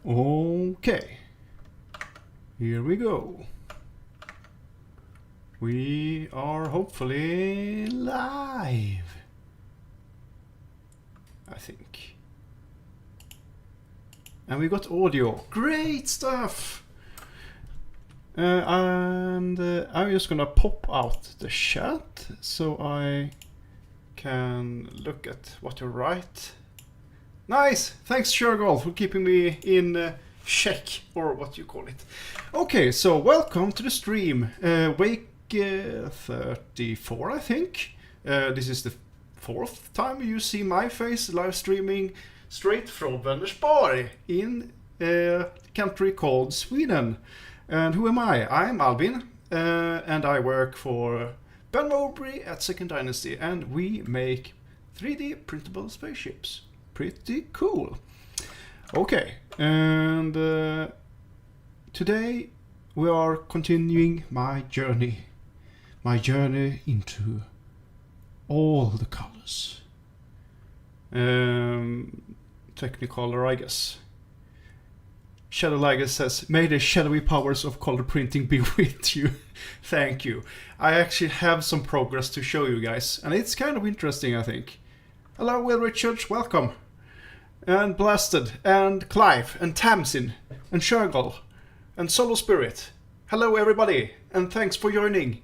Okay, here we go. We are hopefully live, I think. And we got audio. Great stuff! I'm just gonna pop out the chat so I can look at what you write. Nice! Thanks, Shergol, for keeping me in check, or what you call it. Okay, so welcome to the stream. Week 34, I think. This is the 4th time you see my face live streaming straight from Vänersborg in a country called Sweden. And who am I? I'm Albin, and I work for Ben Mowbray at Second Dynasty, and we make 3D printable spaceships. Pretty cool. Okay, and today we are continuing my journey into all the colors. Technicolor, I guess. Shadow Liger says, may the shadowy powers of color printing be with you. Thank you. I actually have some progress to show you guys, and it's kind of interesting, I think. Hello, Will Richards, welcome. And Blasted, and Clive, and Tamsin, and Shergol, and Solo Spirit. Hello, everybody, and thanks for joining.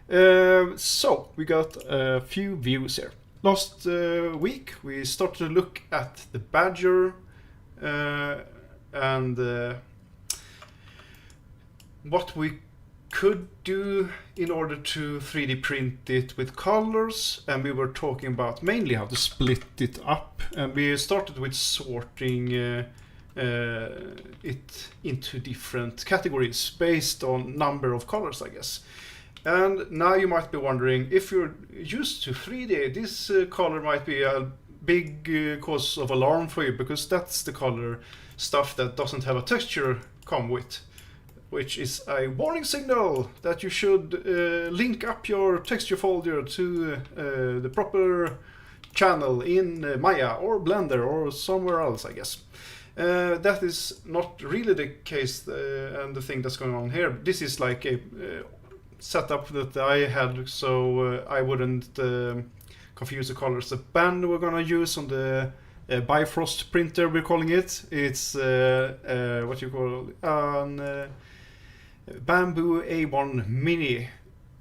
So, we got a few views here. Last week, we started to look at the Badger, and what we could do in order to 3D print it with colors, and we were talking about mainly how to split it up, and we started with sorting it into different categories based on number of colors, I guess. And now you might be wondering, if you're used to 3D, this color might be a big cause of alarm for you, because that's the color stuff that doesn't have a texture come with, which is a warning signal that you should link up your texture folder to the proper channel in Maya or Blender or somewhere else, I guess. That is not really the case, and the thing that's going on here. This is like a setup that I had, so I wouldn't confuse the colors. The band we're gonna use on the Bifrost printer, we're calling it. It's what you call bambu A1 mini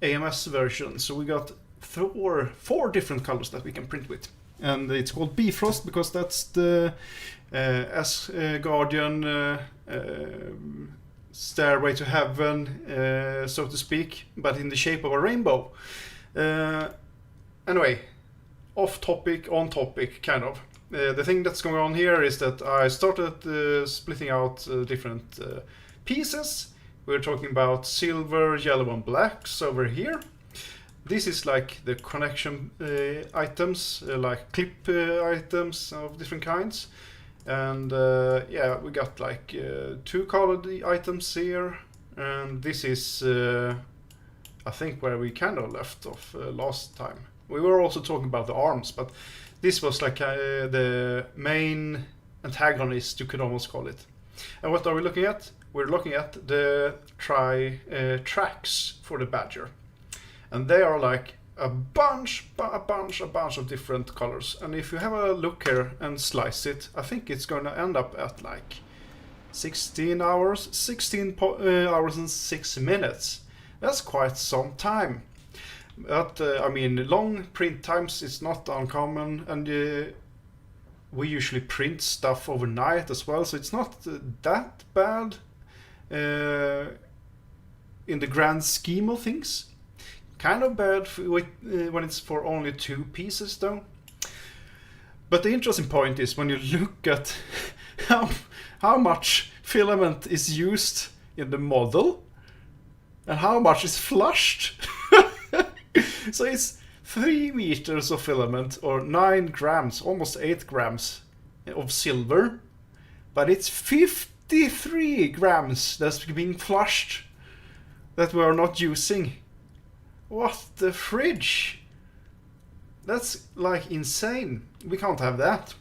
AMS version. So we got four different colors that we can print with, and it's called Bifrost because that's the Asgardian stairway to heaven, so to speak, but in the shape of a rainbow. Anyway, off topic, on topic, kind of. The thing that's going on here is that I started splitting out different pieces. We're talking about silver, yellow, and blacks over here. This is like the connection items, like clip items of different kinds. And yeah, we got like 2 colored items here. And this is, I think, where we kind of left off last time. We were also talking about the arms, but this was like the main antagonist, you could almost call it. And what are we looking at? We're looking at the tracks for the Badger. And they are like a bunch of different colors. And if you have a look here and slice it, I think it's going to end up at like 16 hours and 6 minutes. That's quite some time. But I mean, long print times is not uncommon, and we usually print stuff overnight as well, so it's not that bad in the grand scheme of things. Kind of bad when it's for only 2 pieces though. But the interesting point is when you look at how much filament is used in the model and how much is flushed. So it's 3 meters of filament, or 9 grams, almost 8 grams of silver, but it's 53 grams that's being flushed that we are not using. What the fridge? That's like insane. We can't have that.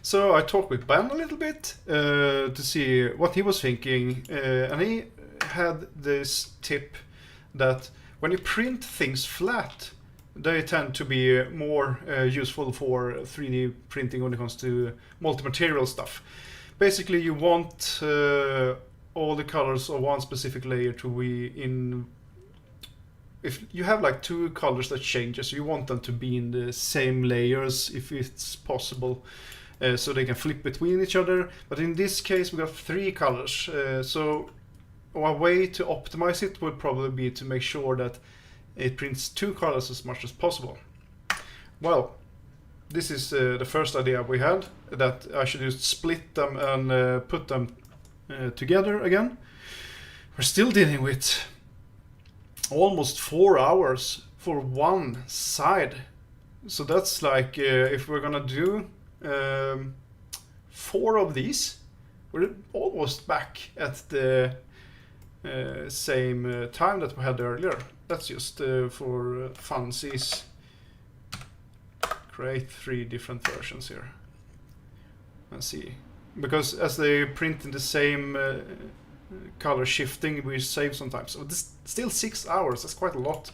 So I talked with Ben a little bit to see what he was thinking, and he had this tip that when you print things flat, they tend to be more useful for 3D printing when it comes to multi-material stuff. Basically, you want all the colors of one specific layer to be in. If you have like two colors that changes, you want them to be in the same layers if it's possible, so they can flip between each other. But in this case, we got 3 colors. So a way to optimize it would probably be to make sure that it prints 2 colors as much as possible. Well, this is the first idea we had, that I should just split them and put them together again. We're still dealing with almost 4 hours for one side. So that's like, if we're gonna do 4 of these, we're almost back at the same time that we had earlier. That's just for funsies. Create 3 different versions here. Let's see. Because as they print in the same color shifting, we save sometimes. So this still 6 hours. That's quite a lot.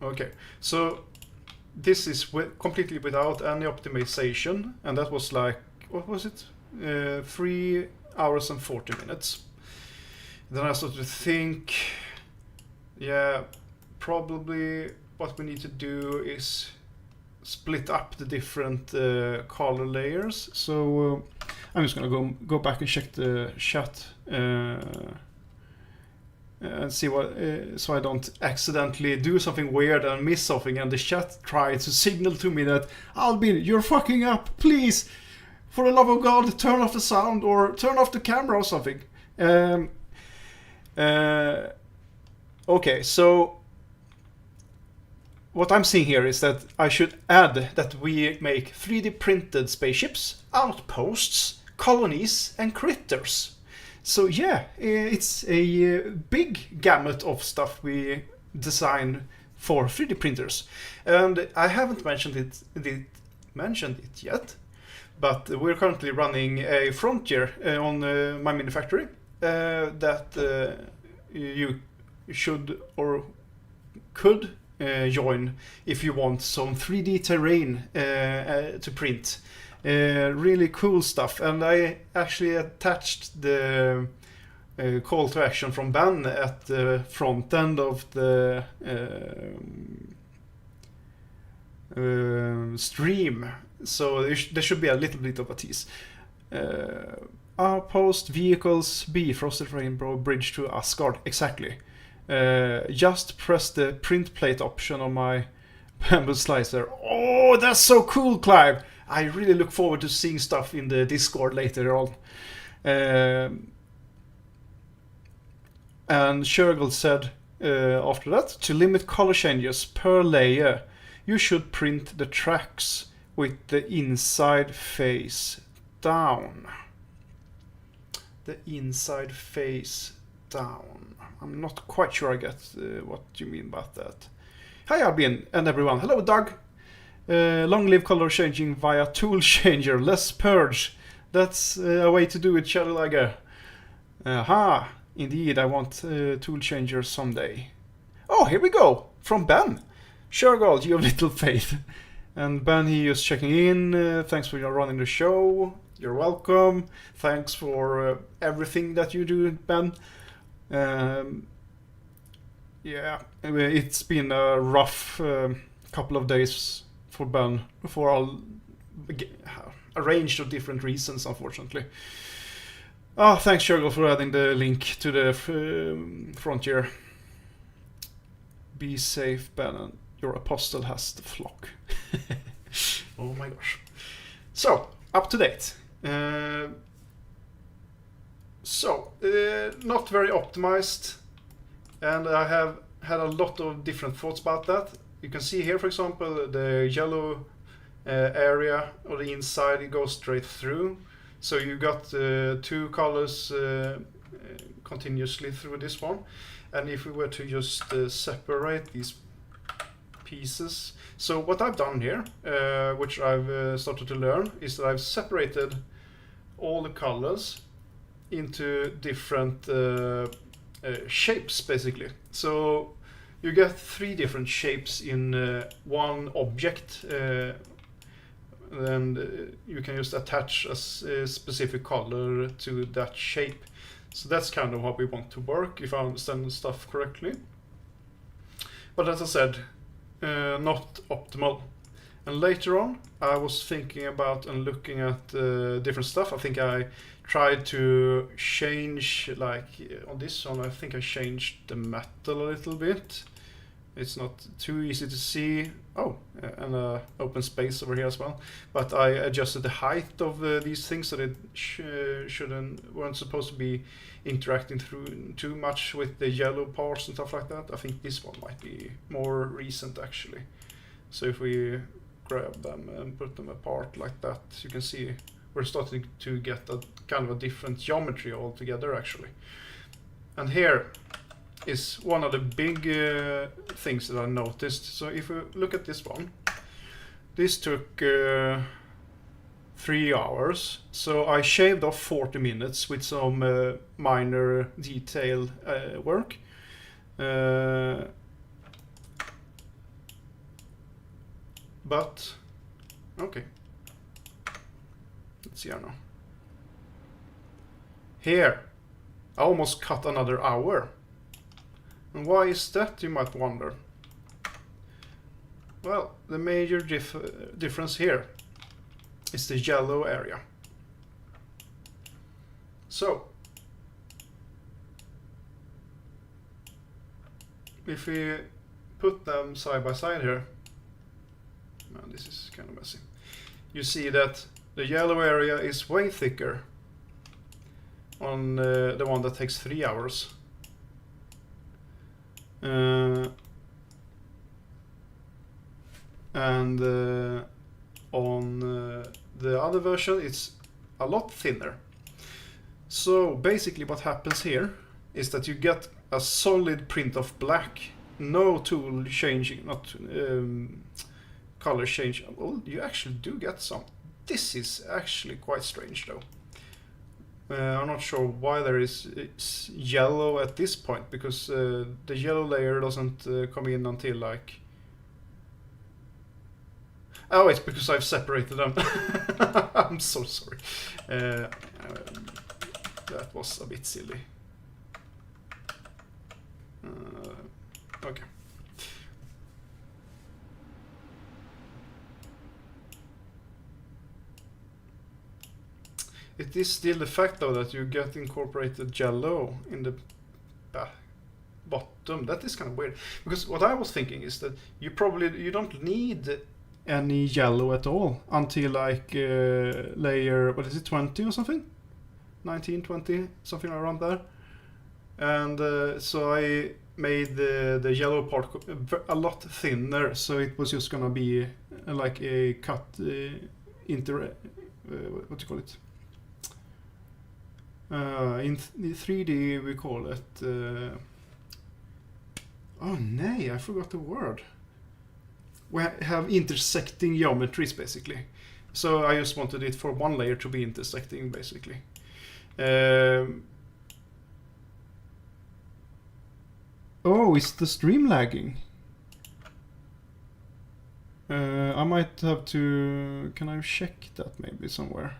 Okay, so this is completely without any optimization, and that was like, what was it? 3 hours and 40 minutes. Then I started to think, yeah, probably what we need to do is split up the different color layers. So I'm just gonna go back and check the chat and see what, so I don't accidentally do something weird and miss something, and the chat tries to signal to me that, Albin, you're fucking up, please, for the love of God, turn off the sound or turn off the camera or something. Okay, so what I'm seeing here is that I should add that we make 3D printed spaceships, outposts, colonies, and critters. So yeah, it's a big gamut of stuff we design for 3D printers. And I haven't mentioned it yet, but we're currently running a frontier on my mini factory that you should or could join if you want some 3D terrain to print. Really cool stuff, and I actually attached the call to action from Ben at the front end of the stream, so there should be a little bit of a tease. Outpost, vehicles, Bifrosted Rainbow, bridge to Asgard, exactly. Just press the print plate option on my bamboo slicer. Oh, that's so cool, Clive! I really look forward to seeing stuff in the Discord later on. And Shergel said after that, to limit color changes per layer, you should print the tracks with the inside face down. The inside face down. I'm not quite sure I get what you mean by that. Hi Albin and everyone. Hello Doug. Long live color changing via tool changer. Less purge. That's a way to do it, Shadowlagger. Aha. Indeed, I want tool changer someday. Oh, here we go. From Ben. Sure, God, you have little faith. And Ben, he is checking in. Thanks for running the show. You're welcome. Thanks for everything that you do, Ben. Yeah, it's been a rough couple of days for Ben for a range of different reasons, unfortunately. Thanks, Shergel, for adding the link to the frontier. Be safe, Ben. Your apostle has the flock. Oh my gosh. So, up to date. Not very optimized, and I have had a lot of different thoughts about that. You can see here, for example, the yellow area or the inside, it goes straight through. So you got 2 colors continuously through this one. And if we were to just separate these pieces. So what I've done here, which I've started to learn, is that I've separated all the colors into different shapes, basically. So you get 3 different shapes in one object, and you can just attach a specific color to that shape. So that's kind of how we want to work, if I understand the stuff correctly. But as I said, not optimal. And later on, I was thinking about and looking at different stuff. I think I tried to change, like on this one, I think I changed the metal a little bit. It's not too easy to see. Oh, and open space over here as well. But I adjusted the height of these things so they weren't supposed to be interacting through too much with the yellow parts and stuff like that. I think this one might be more recent actually. So if we grab them and put them apart like that, you can see we're starting to get a kind of a different geometry altogether actually. And here is one of the big things that I noticed. So if we look at this one, this took 3 hours. So I shaved off 40 minutes with some minor detail work. But, okay. Let's see here now. Here, I almost cut another hour. And why is that, you might wonder? Well, the major difference here is the yellow area. So, if we put them side by side here, man, this is kind of messy. You see that the yellow area is way thicker on the one that takes 3 hours. And on the other version it's a lot thinner. So basically what happens here is that you get a solid print of black, no tool changing, not color change. Well, you actually do get some. This is actually quite strange though. I'm not sure why there is yellow at this point, because the yellow layer doesn't come in until like... Oh, it's because I've separated them. I'm so sorry. That was a bit silly. Okay. It is still the fact though that you get incorporated yellow in the bottom. That is kind of weird, because what I was thinking is that you don't need any yellow at all until like layer, what is it, 20 or something? 19, 20, something around there. And so I made the yellow part a lot thinner, so it was just gonna be like a cut into what do you call it? In 3D we call it oh nay, I forgot the word. We have intersecting geometries basically. So I just wanted it for one layer to be intersecting basically. Oh, is the stream lagging? I might have to... Can I check that maybe somewhere?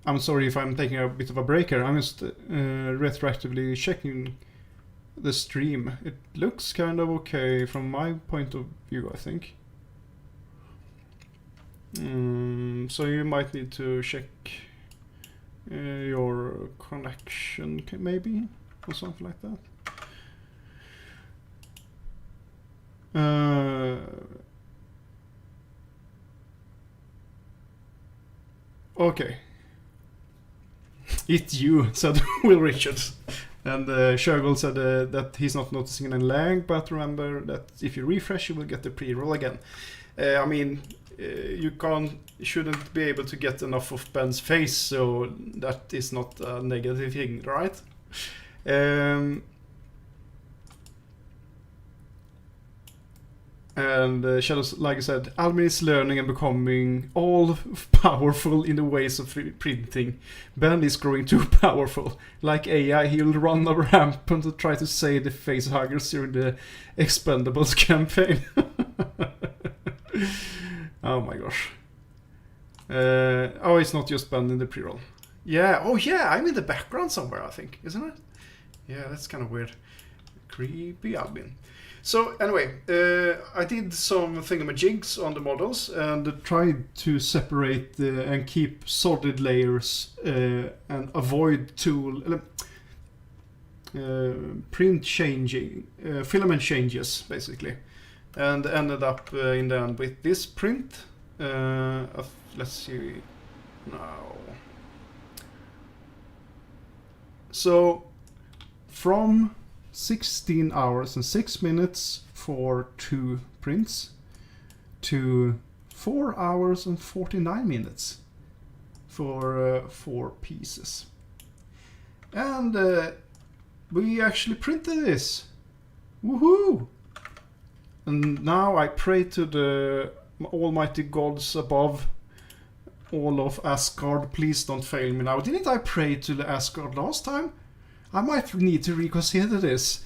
I'm sorry if I'm taking a bit of a break here. I'm just retroactively checking the stream. It looks kind of okay from my point of view, I think. So you might need to check your connection maybe, or something like that. Okay. It's you, said Will Richards. And Shergold said that he's not noticing any lag, but remember that if you refresh you will get the pre-roll again. I mean, you shouldn't be able to get enough of Ben's face, so that is not a negative thing, right? And Shadows, like I said, Albin is learning and becoming all powerful in the ways of printing. Ben is growing too powerful. Like AI, he'll run a ramp and try to save the face huggers during the Expendables campaign. Oh my gosh. Oh, it's not just Ben in the pre-roll. Yeah, oh yeah, I'm in the background somewhere, I think, isn't it? Yeah, that's kind of weird. Creepy Albin. So anyway, I did some thingamajigs on the models and tried to separate and keep solid layers and avoid print changing, filament changes basically, and ended up in the end with this print. Let's see now. So from 16 hours and 6 minutes for 2 prints to 4 hours and 49 minutes for 4 pieces. And we actually printed this. Woohoo! And now I pray to the almighty gods above all of Asgard, please don't fail me now. Didn't I pray to the Asgard last time? I might need to reconsider this.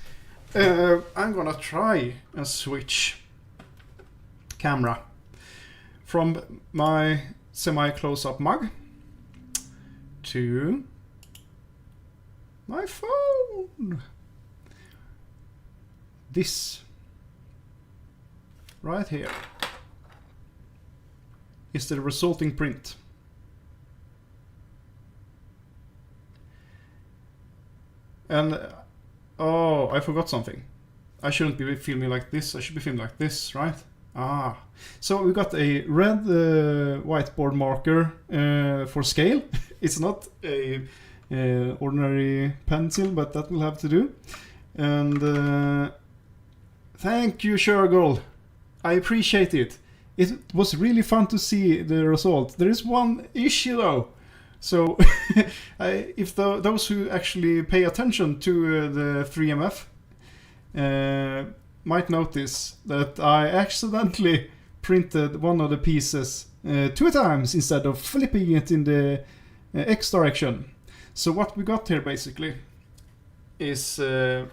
I'm gonna try and switch camera from my semi-close-up mug to my phone. This right here is the resulting print. And oh, I forgot something. I shouldn't be filming like this. I should be filming like this, right? Ah, so we got a red whiteboard marker for scale. It's not a ordinary pencil, but that will have to do. And thank you, Shergold. I appreciate it. It was really fun to see the result. There is one issue though. So if those who actually pay attention to the 3MF might notice that I accidentally printed one of the pieces 2 times instead of flipping it in the X direction. So what we got here basically is I'm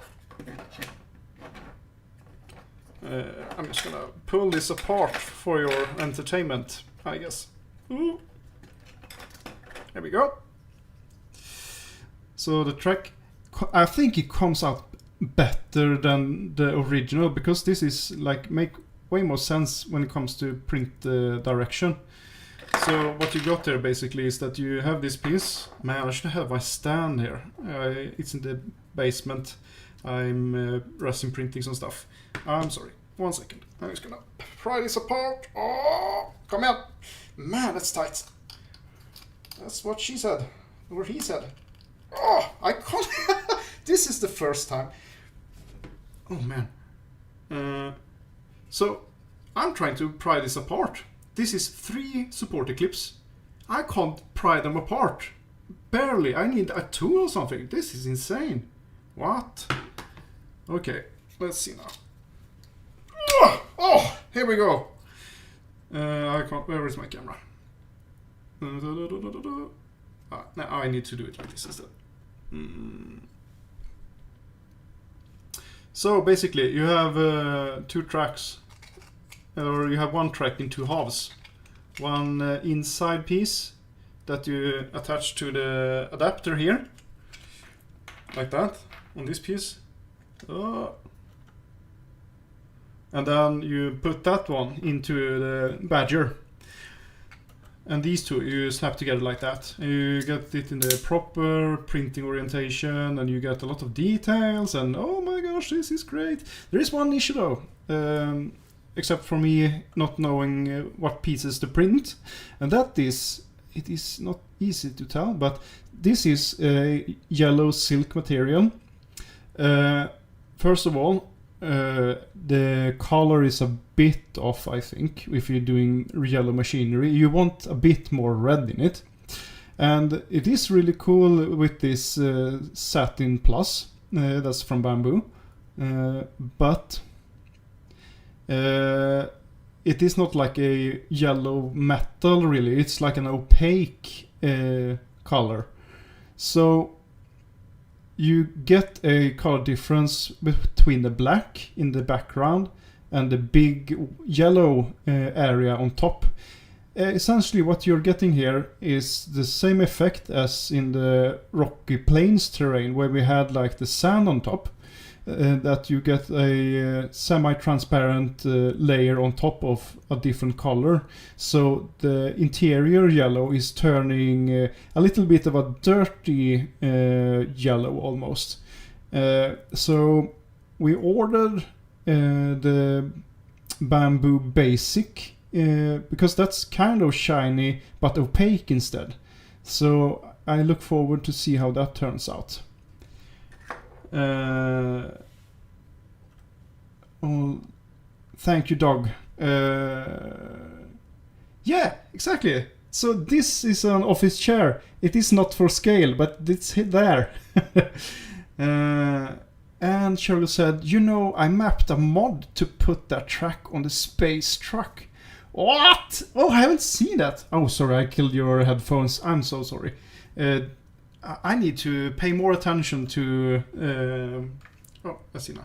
just gonna pull this apart for your entertainment, I guess. Ooh. There we go. So the track, I think it comes out better than the original because this is like make way more sense when it comes to print direction. So what you got there basically is that you have this piece. Man, I should have my stand here. It's in the basement. I'm resin printing some stuff. I'm sorry. 1 second. I'm just gonna pry this apart. Oh, come out. Man, that's tight. That's what she said, or he said. Oh, I can't. This is the first time. Oh man. So I'm trying to pry this apart. This is 3 supporter clips. I can't pry them apart. Barely. I need a tool or something. This is insane. What? Okay, let's see now. Oh, here we go. I can't. Where is my camera? Now I need to do it like this instead. So basically you have 2 tracks, or you have 1 track in 2 halves. One inside piece that you attach to the adapter here, like that, on this piece. And then you put that one into the Badger. And these 2 you snap together like that. You get it in the proper printing orientation and you get a lot of details and oh my gosh, this is great. There is one issue though, except for me not knowing what pieces to print. And that is, it is not easy to tell, but this is a yellow silk material. First of all, the color is a bit off, I think, if you're doing yellow machinery. You want a bit more red in it. And it is really cool with this satin plus, that's from Bamboo, but it is not like a yellow metal really, it's like an opaque color. So you get a color difference between the black in the background and the big yellow area on top. Essentially what you're getting here is the same effect as in the Rocky Plains terrain where we had like the sand on top, that you get a semi-transparent layer on top of a different color. So the interior yellow is turning a little bit of a dirty yellow almost. So we ordered the Bamboo Basic because that's kind of shiny but opaque instead. So I look forward to see how that turns out. Oh, thank you, dog. Yeah, exactly. So this is an office chair. It is not for scale, but it's there. And Shirley said, you know, I mapped a mod to put that track on the space truck. What? Oh, I haven't seen that. Oh, sorry, I killed your headphones. I'm so sorry. I need to pay more attention to... oh, let's see now.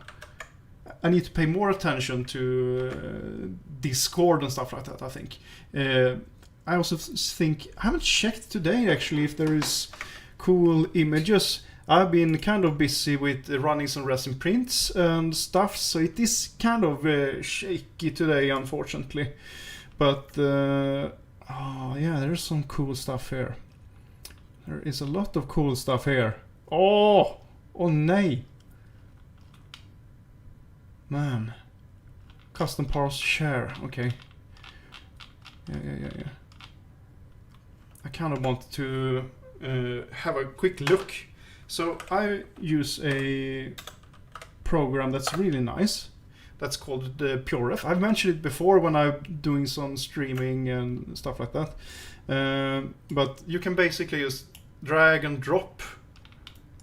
I need to pay more attention to Discord and stuff like that, I think. I also think... I haven't checked today, actually, if there is cool images. I've been kind of busy with running some resin prints and stuff, so it is kind of shaky today, unfortunately. But, oh yeah, there's some cool stuff here. There is a lot of cool stuff here. Oh! Oh, nej! Man. Custom parts share. Okay. Yeah. I kind of want to have a quick look. So I use a program that's really nice. That's called the PureRef. I've mentioned it before when I'm doing some streaming and stuff like that. But you can basically just drag and drop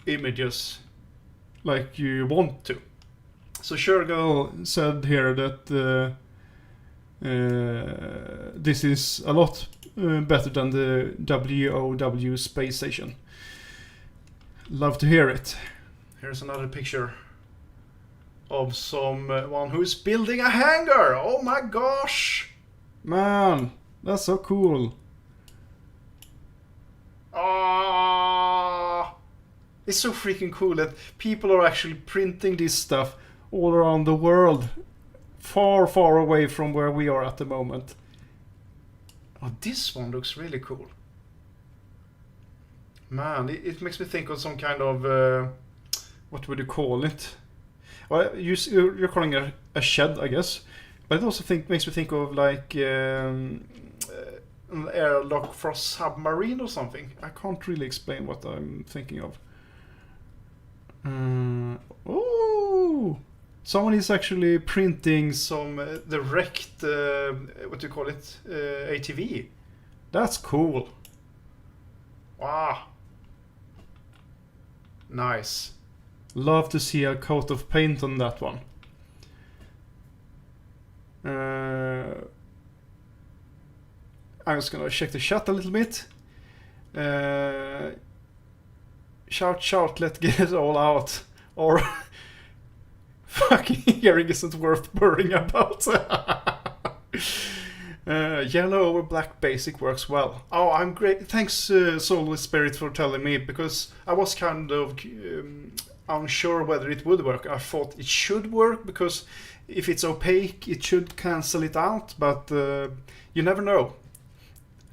images like you want to. So Shergirl said here that this is a lot better than the WOW space station. Love to hear it. Here's another picture of someone who's building a hangar. Oh my gosh! Man, that's so cool. Ah, it's so freaking cool that people are actually printing this stuff all around the world, far, far away from where we are at the moment. Oh, this one looks really cool. Man, it makes me think of some kind of, what would you call it? Well, you're calling it a shed, I guess. But it also makes me think of like an airlock for a submarine or something. I can't really explain what I'm thinking of. Oh! Someone is actually printing some the wrecked, what do you call it, ATV. That's cool. Wow. Nice. Love to see a coat of paint on that one. I'm just gonna check the chat a little bit. Shout, let's get it all out. Or fucking hearing isn't worth worrying about. Yellow over black basic works well. Oh, I'm great. Thanks, Soul Spirit, for telling me, because I was kind of unsure whether it would work. I thought it should work, because if it's opaque, it should cancel it out, but you never know.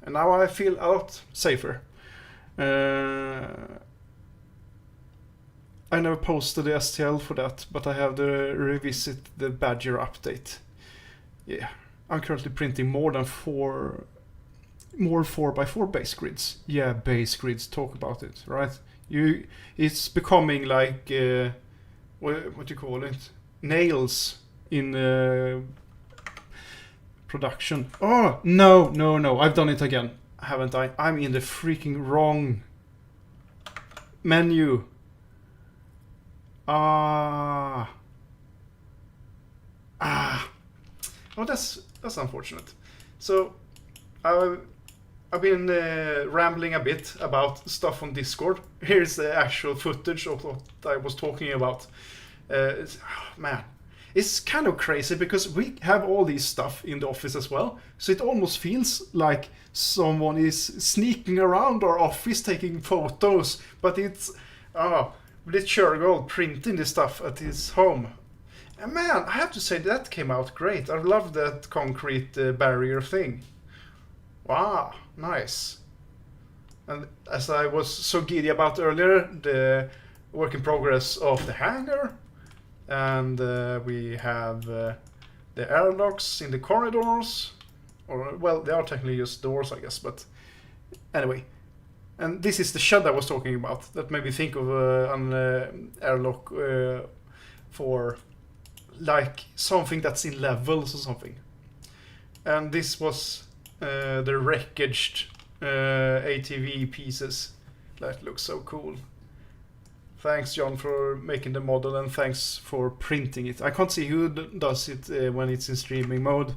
And now I feel a lot safer. I never posted the STL for that, but I have to revisit the Badger update. Yeah. I'm currently printing more 4x4 base grids. Yeah, base grids, talk about it, right? It's becoming like, what do you call it? Nails in production. Oh, no, I've done it again. haven't I? I'm in the freaking wrong menu. Ah. Oh, that's unfortunate. So, I've been rambling a bit about stuff on Discord. Here's the actual footage of what I was talking about. Man, it's kind of crazy because we have all these stuff in the office as well. So it almost feels like someone is sneaking around our office taking photos. But it's with Churgold printing this stuff at his home. And man, I have to say that came out great. I love that concrete barrier thing. Wow, nice. And as I was so giddy about earlier, the work in progress of the hangar. And we have the airlocks in the corridors. Or, well, they are technically just doors, I guess, but anyway. And this is the shed I was talking about. That made me think of an airlock for like something that's in levels or something. And this was the wreckaged ATV pieces. That looks so cool. Thanks, John, for making the model, and thanks for printing it. I can't see who does it when it's in streaming mode,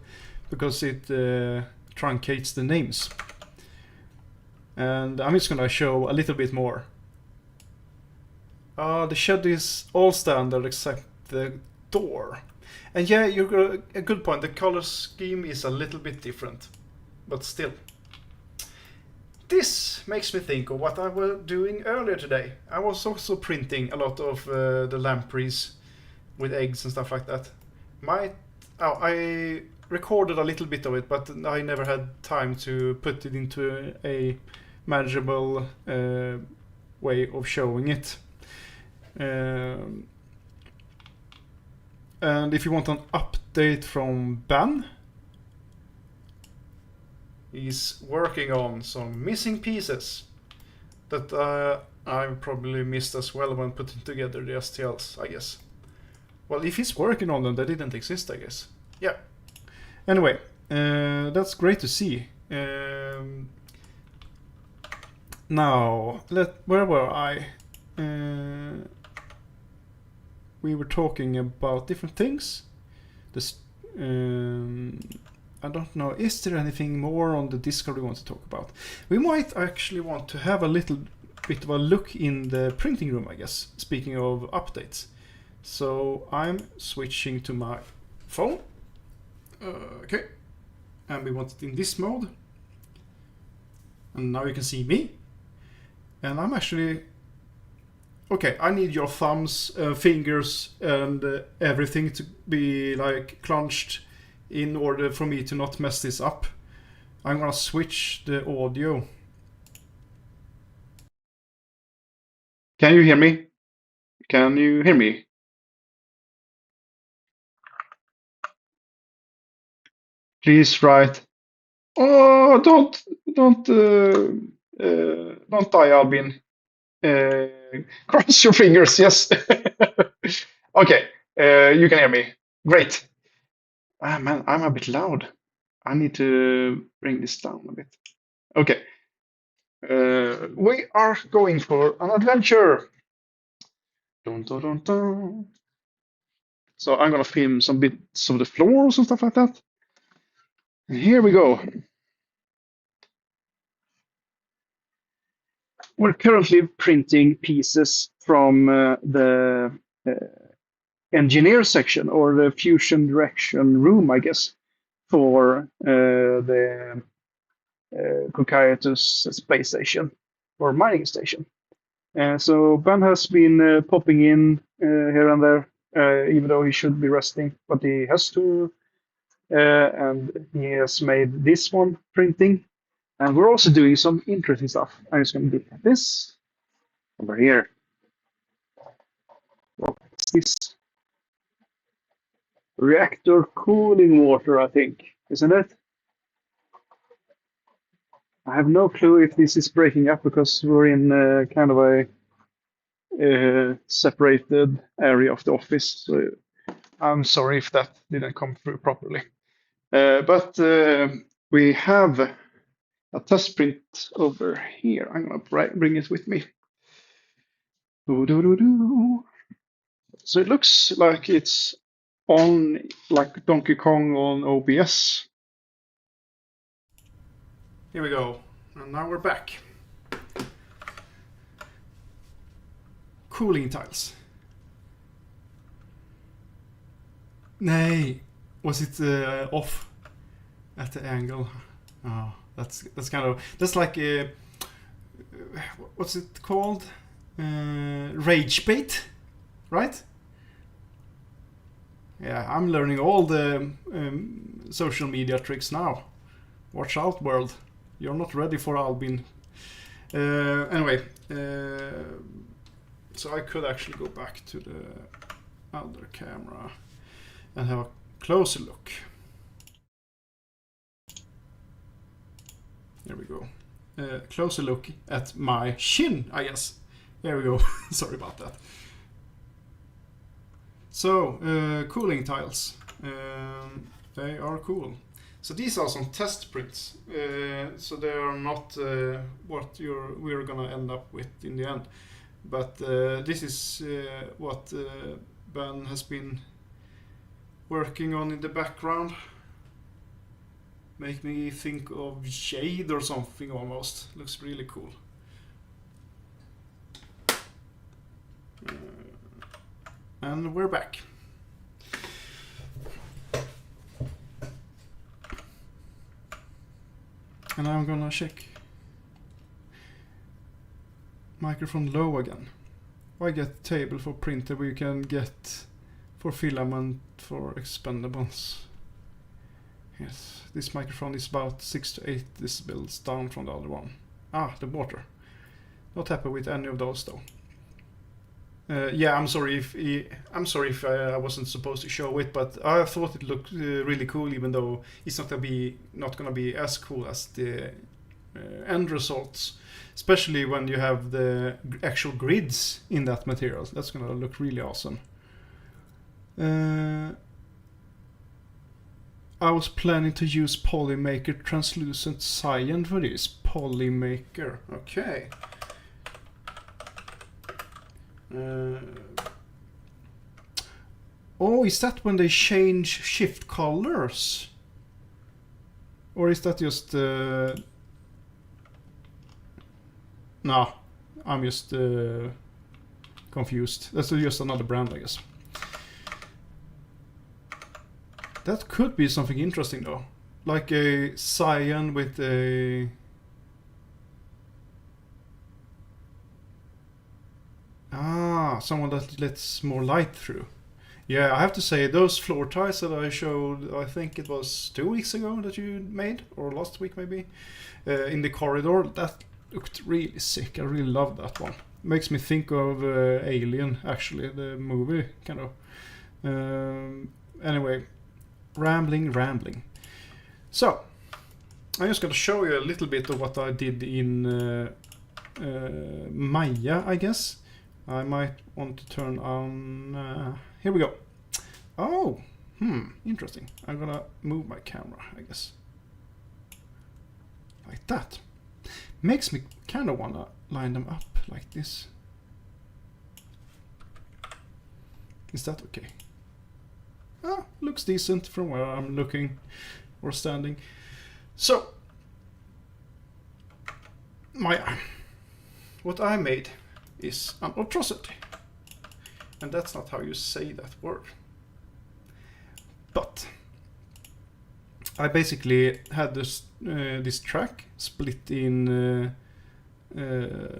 because it truncates the names. And I'm just gonna show a little bit more. The shed is all standard except the door. And yeah, you've got a good point. The color scheme is a little bit different, but still. This makes me think of what I was doing earlier today. I was also printing a lot of the lampreys with eggs and stuff like that. I recorded a little bit of it, but I never had time to put it into a manageable way of showing it. And if you want an update from Ben, he's working on some missing pieces that I probably missed as well when putting together the STLs, I guess. Well, if he's working on them, they didn't exist, I guess. Yeah. Anyway, that's great to see. Now, where were I? We were talking about different things. I don't know, is there anything more on the Discord we want to talk about? We might actually want to have a little bit of a look in the printing room, I guess, speaking of updates. So I'm switching to my phone. Okay. And we want it in this mode. And now you can see me. And I'm actually... Okay, I need your thumbs, fingers, and everything to be like clenched in order for me to not mess this up. I'm gonna switch the audio. Can you hear me? Can you hear me? Please write. Oh, don't die, Albin. Cross your fingers, yes. Okay, you can hear me. Great. Ah, man, I'm a bit loud. I need to bring this down a bit. Okay. We are going for an adventure. Dun, dun, dun, dun. So I'm gonna film some bits of the floors and stuff like that. And here we go. We're currently printing pieces from the engineer section, or the fusion direction room, I guess, for the Cocytus space station or mining station. So Ben has been popping in here and there, even though he should be resting, but he has to. And he has made this one printing. And we're also doing some interesting stuff. I'm just going to do this over here. What's this? Reactor cooling water, I think, isn't it? I have no clue if this is breaking up because we're in kind of a separated area of the office. So I'm sorry if that didn't come through properly. But we have a test print over here. I'm gonna bring it with me. So it looks like it's on like Donkey Kong on OBS. Here we go, and now we're back. Cooling tiles. Nej, was it off at the angle? Oh, that's kind of, that's like what's it called? Rage bait, right? Yeah, I'm learning all the social media tricks now. Watch out, world. You're not ready for Albin. Anyway, so I could actually go back to the other camera and have a closer look. There we go. Closer look at my shin, I guess. There we go. Sorry about that. So, cooling tiles. They are cool. So these are some test prints. So they are not what we're gonna end up with in the end. But this is what Ben has been working on in the background. Make me think of Jade or something almost. Looks really cool. And we're back. And I'm gonna check microphone low again. Why get table for printer we can get for filament for expendables? Yes, this microphone is about 6 to 8 decibels down from the other one. Ah, the water. Not happy with any of those though. Yeah, I'm sorry if I wasn't supposed to show it, but I thought it looked really cool, even though it's not gonna be as cool as the end results. Especially when you have the actual grids in that material. That's gonna look really awesome. I was planning to use Polymaker translucent cyan for this. Polymaker, okay. Oh, is that when they change shift colors? Or is that just... No, I'm just confused. That's just another brand, I guess. That could be something interesting though. Like a cyan with a... Ah, someone that lets more light through. Yeah, I have to say, those floor tiles that I showed, I think it was 2 weeks ago that you made, or last week maybe, in the corridor, that looked really sick. I really love that one. Makes me think of Alien, actually, the movie, kind of. Anyway, rambling. So, I'm just going to show you a little bit of what I did in Maya, I guess. I might want to turn on... here we go. Oh, interesting. I'm gonna move my camera, I guess. Like that. Makes me kind of wanna line them up like this. Is that okay? Ah, looks decent from where I'm looking or standing. So, what I made is an atrocity. And that's not how you say that word. But I basically had this track split in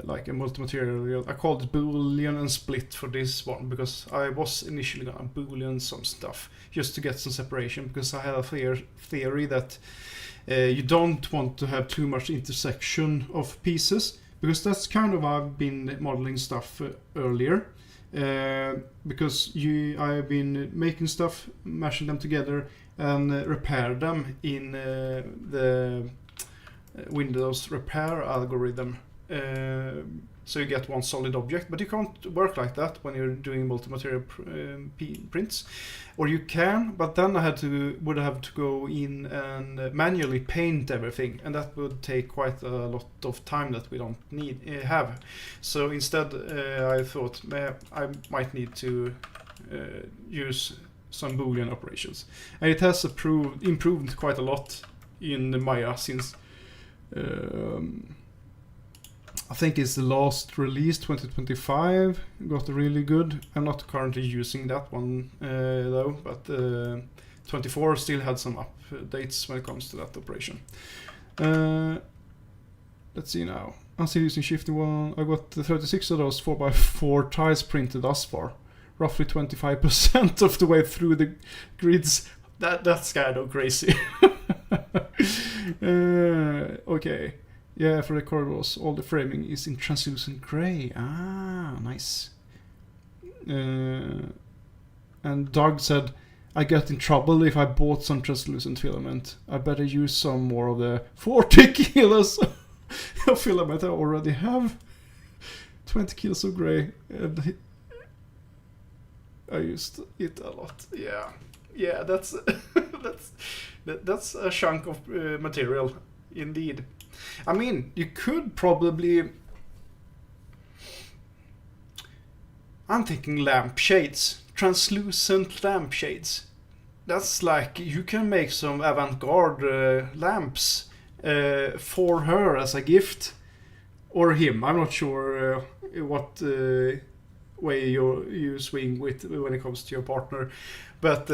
like a multi-material. I called it Boolean and split for this one because I was initially gonna Boolean some stuff just to get some separation, because I had a theory that you don't want to have too much intersection of pieces, because that's kind of how I've been modeling stuff earlier. Because I've been making stuff, mashing them together, and repair them in the Windows repair algorithm. so you get one solid object, but you can't work like that when you're doing multi-material prints. Or you can, but then I would have to go in and manually paint everything, and that would take quite a lot of time that we don't have. So instead, I thought I might need to use some Boolean operations, and it has improved quite a lot in Maya since I think it's the last release, 2025, got really good. I'm not currently using that one though, but 24 still had some updates when it comes to that operation. Let's see now. I'm still using Shifty one. I got 36 of those 4x4 tiles printed thus far. Roughly 25% of the way through the grids. That's kind of crazy. Okay. Yeah, for the corridors, all the framing is in translucent gray. Ah, nice. And Doug said, I get in trouble if I bought some translucent filament. I better use some more of the 40 kilos of filament I already have. 20 kilos of gray. And I used it a lot. Yeah, that's that's a chunk of material, indeed. I mean, you could probably... I'm thinking lampshades. Translucent lampshades. That's like, you can make some avant-garde lamps for her as a gift. Or him. I'm not sure what way you swing with when it comes to your partner. But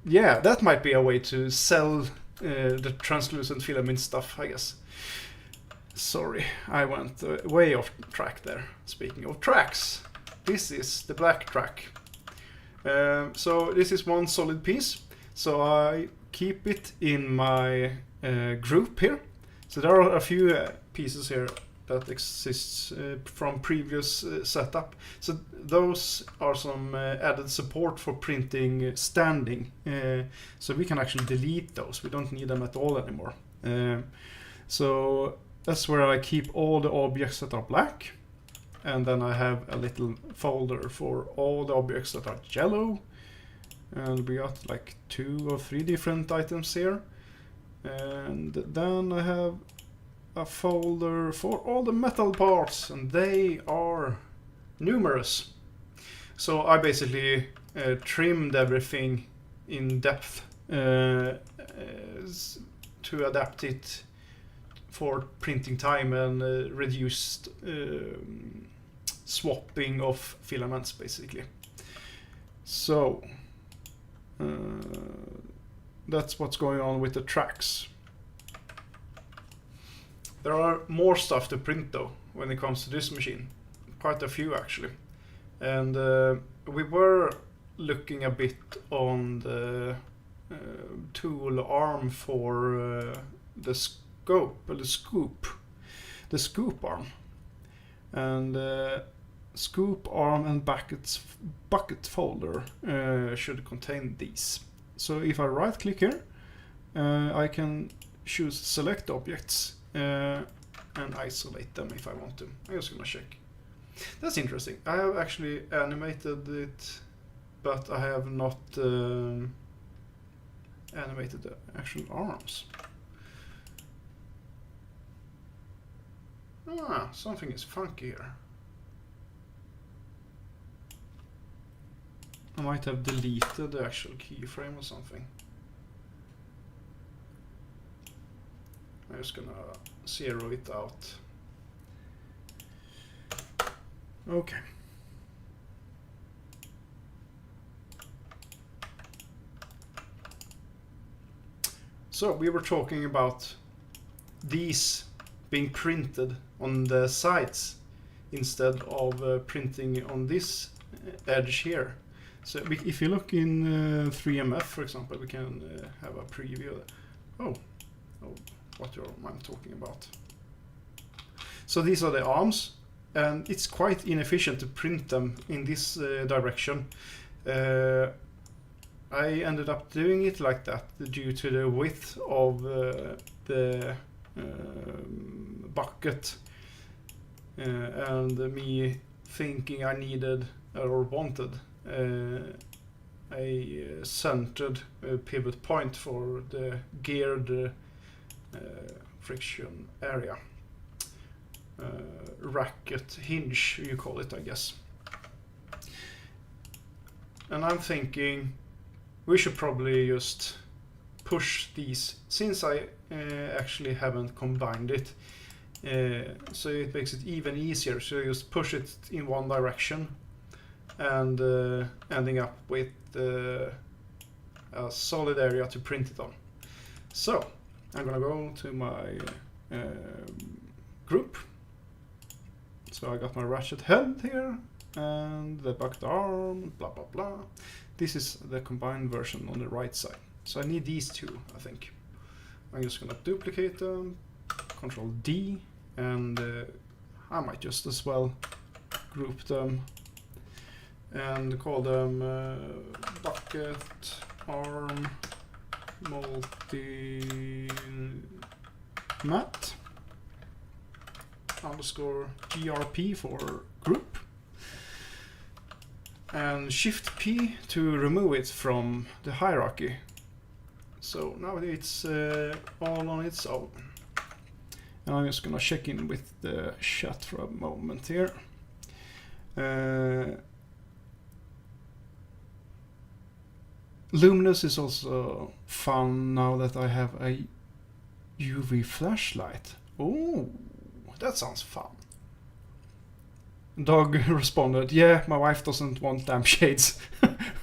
yeah, that might be a way to sell the translucent filament stuff, I guess. Sorry, I went way off track there. Speaking of tracks, this is the black track. So this is one solid piece. So I keep it in my group here. So there are a few pieces here that exists from previous setup. So those are some added support for printing standing. So we can actually delete those. We don't need them at all anymore. So that's where I keep all the objects that are black. And then I have a little folder for all the objects that are yellow. And we got like 2 or 3 different items here. And then I have a folder for all the metal parts, and they are numerous. So I basically trimmed everything in depth to adapt it for printing time and reduced swapping of filaments, basically. So that's what's going on with the tracks. There are more stuff to print though when it comes to this machine. Quite a few actually. And we were looking a bit on the tool arm for the scope arm. And scoop arm and bucket folder should contain these. So if I right click here, I can choose select objects and isolate them if I want to. I'm just gonna check. That's interesting. I have actually animated it, but I have not animated the actual arms. Something is funky here. I might have deleted the actual keyframe or something. I'm just gonna zero it out. Okay. So we were talking about these being printed on the sides instead of printing on this edge here. So if you look in 3MF, for example, we can have a preview. Oh, what I'm talking about. So these are the arms, and it's quite inefficient to print them in this direction. I ended up doing it like that due to the width of the bucket, and me thinking I needed or wanted a centered pivot point for the geared friction area. Racket hinge, you call it, I guess. And I'm thinking we should probably just push these, since I actually haven't combined it, so it makes it even easier. So just push it in one direction and ending up with a solid area to print it on. So I'm gonna go to my group. So I got my ratchet head here and the bucket arm, blah blah blah. This is the combined version on the right side. So I need these two, I think. I'm just gonna duplicate them, Control D, and I might just as well group them and call them bucket arm multi mat underscore grp for group, and Shift P to remove it from the hierarchy. So now it's all on its own. And I'm just gonna check in with the chat for a moment here. Luminous is also fun now that I have a UV flashlight. Oh, that sounds fun. Dog responded, yeah, my wife doesn't want lampshades.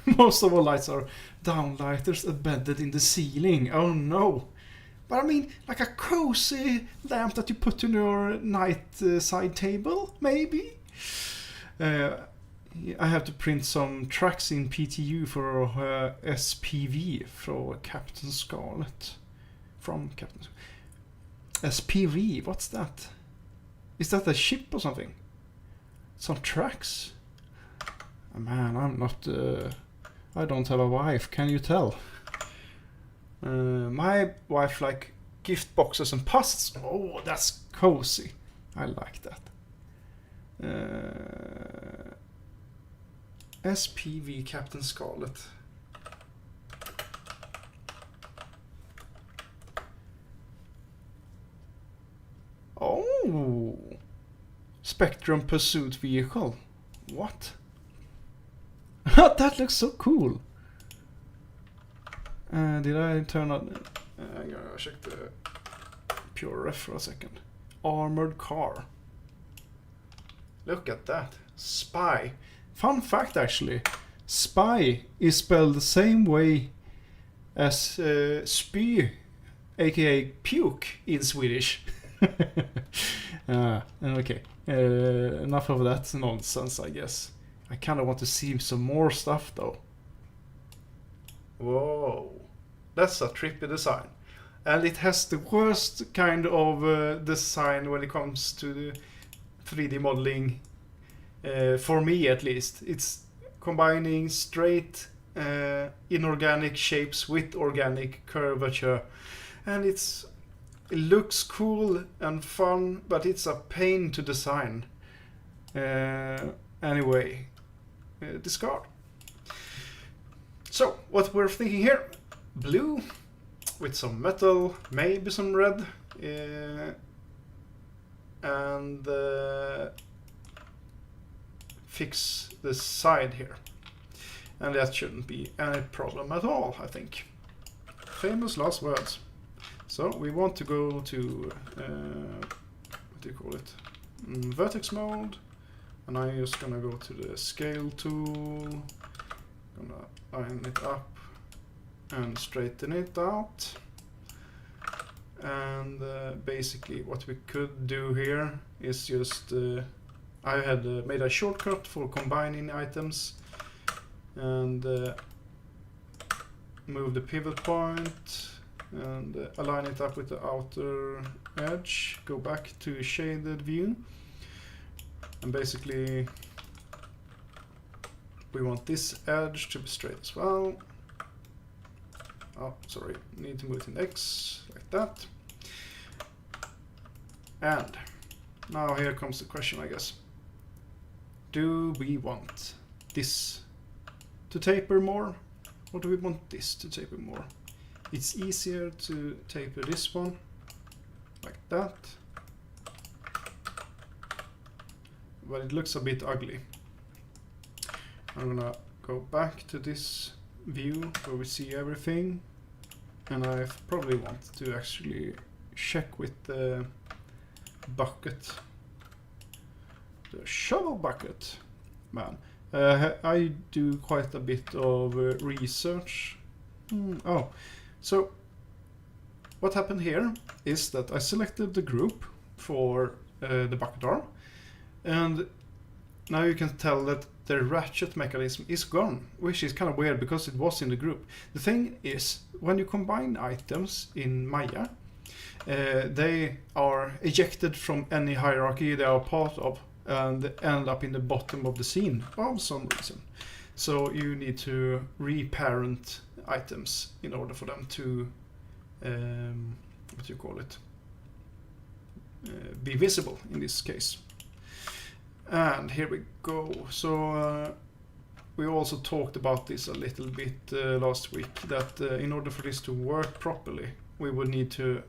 Most of our lights are downlighters embedded in the ceiling. Oh no. But I mean, like a cozy lamp that you put on your night side table, maybe? I have to print some tracks in PTU for SPV for Captain Scarlet. From Captain SPV, what's that? Is that a ship or something? Some tracks? Oh, man, I'm not... I don't have a wife, can you tell? My wife like gift boxes and puzzles. Oh, that's cozy. I like that. SPV Captain Scarlet. Oh, Spectrum Pursuit Vehicle. What? That looks so cool. Did I turn on? I'm gonna check the pure ref for a second. Armored car. Look at that. Spy. Fun fact, actually. Spy is spelled the same way as spy, aka puke in Swedish. Okay. Enough of that nonsense, I guess. I kind of want to see some more stuff, though. Whoa. That's a trippy design. And it has the worst kind of design when it comes to the 3D modeling. For me, at least. It's combining straight inorganic shapes with organic curvature. And it looks cool and fun, but it's a pain to design. Anyway, discard. So, what we're thinking here, blue with some metal, maybe some red, and fix the side here. And that shouldn't be any problem at all, I think. Famous last words. So, we want to go to, what do you call it? Vertex mode. And I'm just gonna go to the scale tool. Gonna line it up and straighten it out. And basically what we could do here is just I had made a shortcut for combining items and move the pivot point and align it up with the outer edge, go back to shaded view, and basically we want this edge to be straight as well. Oh, sorry, need to move it in X, like that. And now here comes the question, I guess. Do we want this to taper more, or do we want this to taper more? It's easier to taper this one like that, but it looks a bit ugly. I'm gonna go back to this view where we see everything, and I probably want to actually check with the bucket, the shovel bucket. Man, I do quite a bit of research. Oh, so what happened here is that I selected the group for the bucket arm, and now you can tell that the ratchet mechanism is gone, which is kind of weird because it was in the group. The thing is, when you combine items in Maya, they are ejected from any hierarchy they are part of and end up in the bottom of the scene for some reason. So you need to reparent items in order for them to, what do you call it, be visible in this case. And here we go. So we also talked about this a little bit last week, that in order for this to work properly, we would need to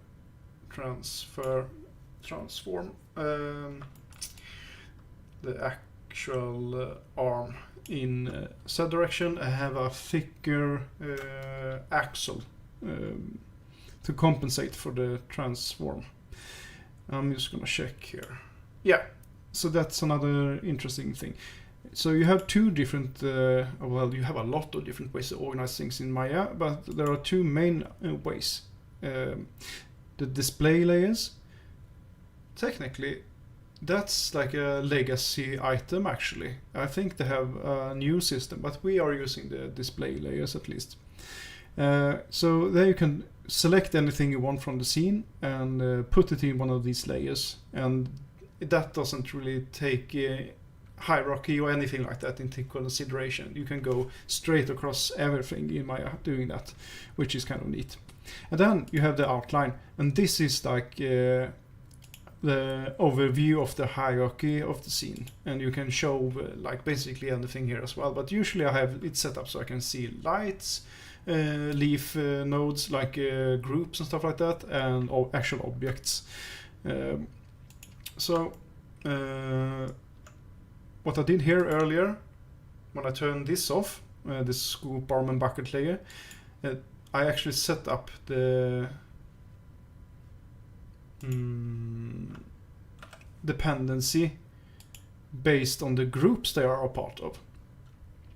transform the actual arm in said direction and have a thicker axle to compensate for the transform. I'm just gonna check here. Yeah, so that's another interesting thing. So you have two different, well, you have a lot of different ways to organize things in Maya, but there are two main ways. The display layers, technically, that's like a legacy item actually. I think they have a new system, but we are using the display layers at least. So there you can select anything you want from the scene and put it in one of these layers, and that doesn't really take hierarchy or anything like that into consideration. You can go straight across everything in Maya doing that, which is kind of neat. And then you have the outline, and this is like the overview of the hierarchy of the scene, and you can show like basically anything here as well, but usually I have it set up so I can see lights, leaf nodes like groups and stuff like that, and actual objects. So what I did here earlier, when I turned this off, this scoop arm and bucket layer, I actually set up the dependency based on the groups they are a part of.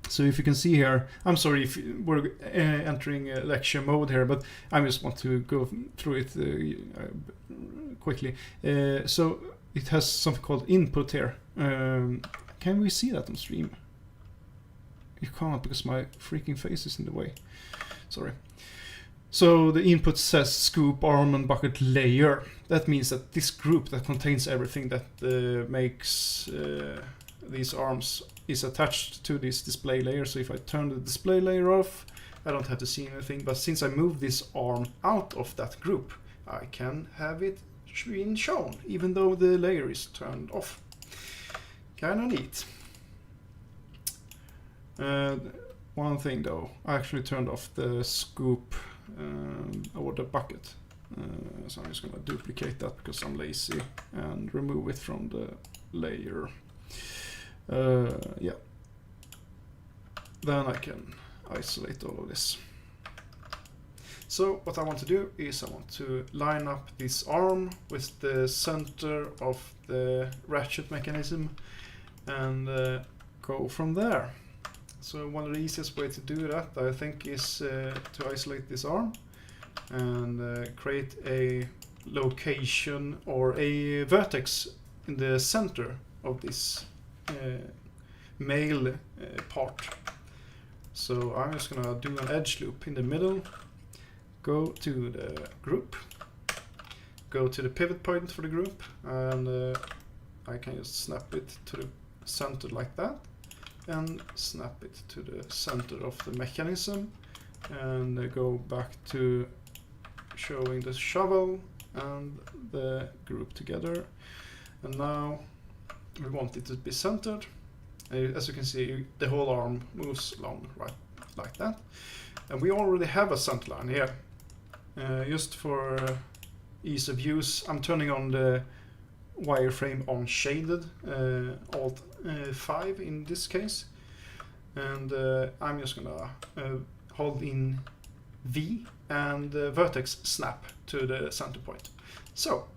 So if you can see here, I'm sorry if we're entering lecture mode here, but I just want to go through it quickly. So it has something called input here. Can we see that on stream? You can't because my freaking face is in the way. Sorry. So the input says scoop, arm, and bucket layer. That means that this group that contains everything that makes these arms is attached to this display layer. So if I turn the display layer off, I don't have to see anything. But since I move this arm out of that group, I can have it being shown, even though the layer is turned off. Kinda neat. One thing though, I actually turned off the scoop or the bucket. So I'm just gonna duplicate that because I'm lazy and remove it from the layer. Yeah. Then I can isolate all of this. So what I want to do is I want to line up this arm with the center of the ratchet mechanism and go from there. So one of the easiest way to do that, I think, is to isolate this arm and create a location or a vertex in the center of this male part. So I'm just gonna do an edge loop in the middle, go to the group, go to the pivot point for the group, and I can just snap it to the center like that, and snap it to the center of the mechanism, and go back to showing the shovel and the group together. And now we want it to be centered. As you can see, the whole arm moves along right like that. And we already have a center line here. Just for ease of use, I'm turning on the wireframe on shaded, Alt 5 in this case. And I'm just gonna hold in V and vertex snap to the center point. So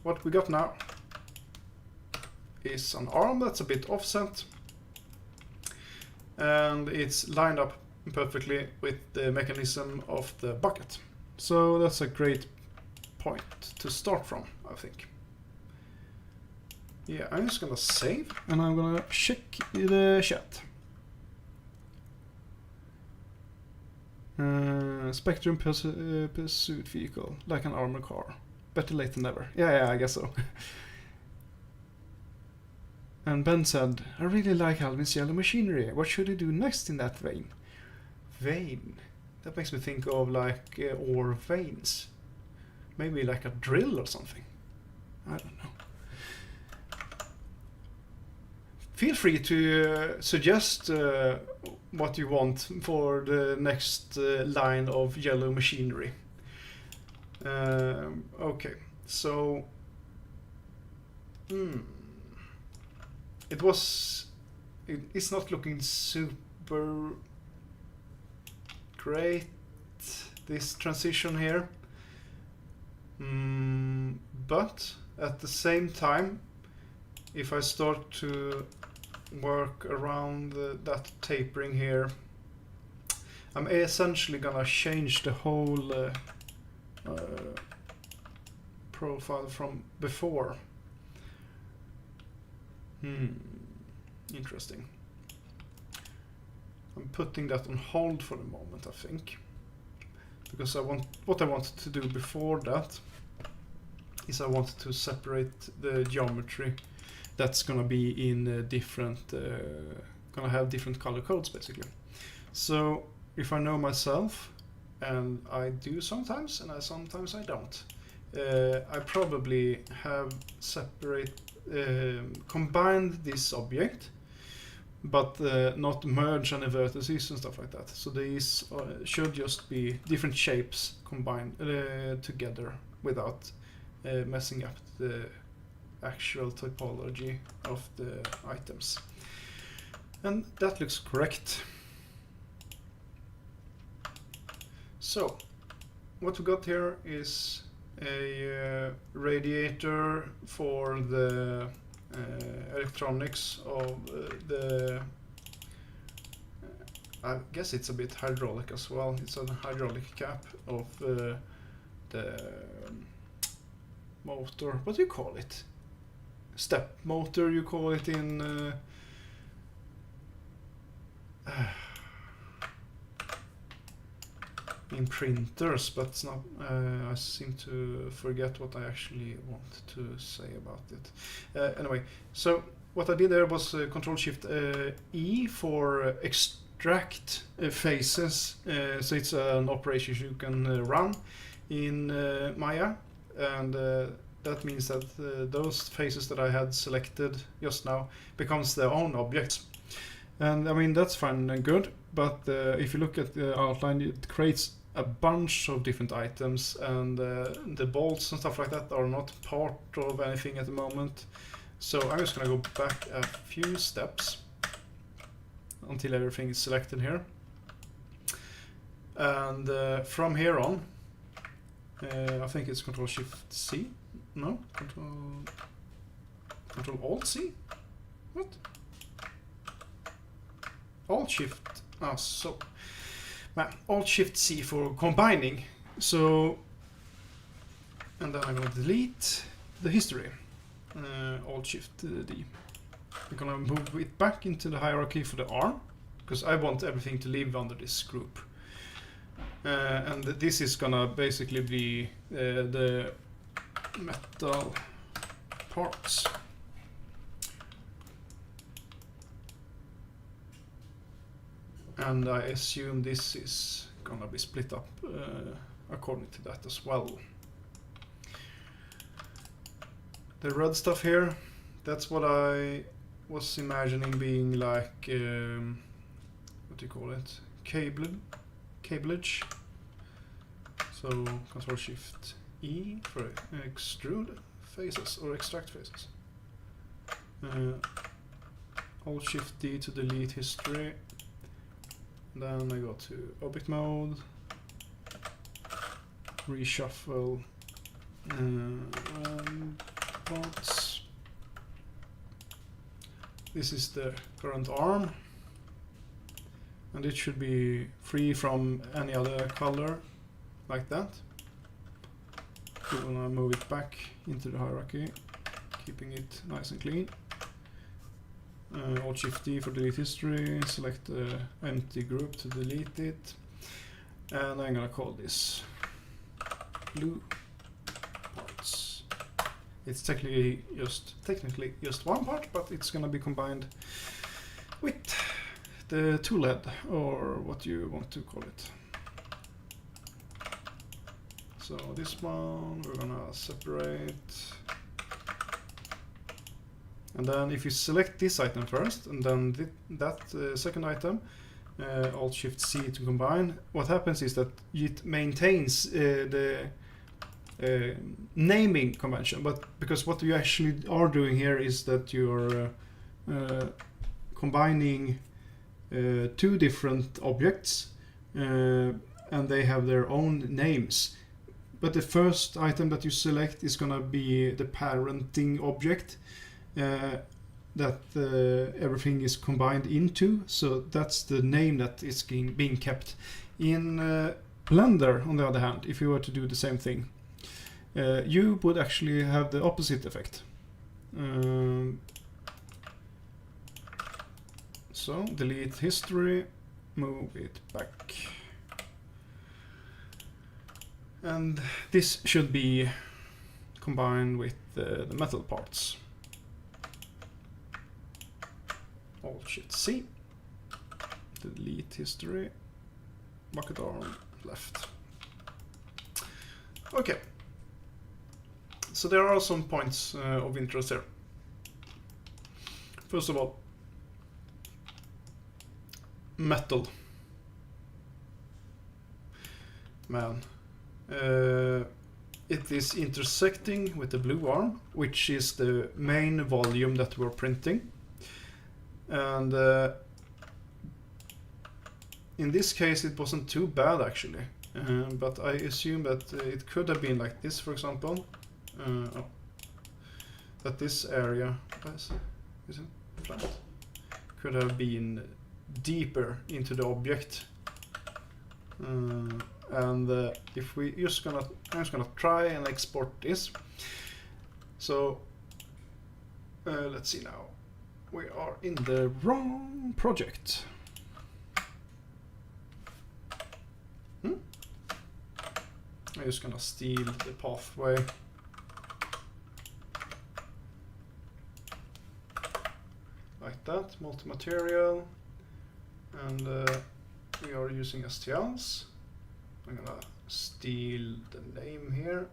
what we got now is an arm that's a bit offset, and it's lined up perfectly with the mechanism of the bucket. So that's a great point to start from, I think. Yeah, I'm just gonna save and I'm gonna check the chat. Spectrum pursuit vehicle, like an armored car. Better late than never. Yeah, I guess so. And Ben said, I really like Albin's yellow machinery. What should he do next in that vein? Vein? That makes me think of like ore veins. Maybe like a drill or something. I don't know. Feel free to suggest what you want for the next line of yellow machinery. Okay, so it's not looking super great, this transition here, but at the same time, if I start to work around that tapering here, I'm essentially gonna change the whole profile from before. Interesting. I'm putting that on hold for the moment, I think, because what I wanted to do before that is I wanted to separate the geometry that's gonna be in different, gonna have different color codes basically. So if I know myself, and I do sometimes, and sometimes I don't, I probably have combined this object, but not merge any vertices and stuff like that. So these should just be different shapes combined together without messing up the actual typology of the items. And that looks correct. So what we got here is a radiator for the electronics of the I guess it's a bit hydraulic as well. It's a hydraulic cap of the motor. What do you call it? Step motor, you call it in printers, but it's not. I seem to forget what I actually want to say about it. Anyway, so what I did there was Control Shift E for extract faces. So it's an operation you can run in Maya, and that means that those faces that I had selected just now becomes their own objects. And I mean, that's fine and good, but if you look at the outline, it creates a bunch of different items, and the bolts and stuff like that are not part of anything at the moment. So I'm just gonna go back a few steps until everything is selected here. And from here on, I think it's Control Shift C. No, Control Alt C. What? Alt Shift. So Alt Shift C for combining. So, and then I'm going to delete the history. Alt Shift D. I'm going to move it back into the hierarchy for the arm, because I want everything to live under this group. And this is gonna basically be the metal parts. And I assume this is gonna be split up according to that as well. the red stuff here, that's what I was imagining being like, what do you call it? Cableage. So Control Shift E for extrude faces or extract faces. Hold Shift D to delete history. Then I go to object mode, reshuffle parts. This is the current arm, and it should be free from any other color, like that. We're gonna move it back into the hierarchy, keeping it nice and clean. Alt Shift D for delete history, select the empty group to delete it, and I'm gonna call this blue parts. It's technically just one part, but it's gonna be combined with the tool head, or what you want to call it. So this one we're gonna separate. And then if you select this item first, and then that second item, Alt Shift C to combine, what happens is that it maintains the naming convention, but because what you actually are doing here is that you're combining two different objects, and they have their own names. But the first item that you select is gonna be the parenting object, that everything is combined into, so that's the name that is being kept. In Blender, on the other hand, if you were to do the same thing, you would actually have the opposite effect. So delete history, move it back, and this should be combined with the metal parts. Alt Shift C, delete history, bucket arm left. Okay, so there are some points of interest here. First of all, metal. Man, it is intersecting with the blue arm, which is the main volume that we're printing. And in this case it wasn't too bad actually, but I assume that it could have been like this, for example. That this area is it flat? Could have been deeper into the object. And if we I'm just gonna try and export this. So let's see now. We are in the wrong project. I'm just gonna steal the pathway. Like that, multi-material. And we are using STLs. I'm gonna steal the name here.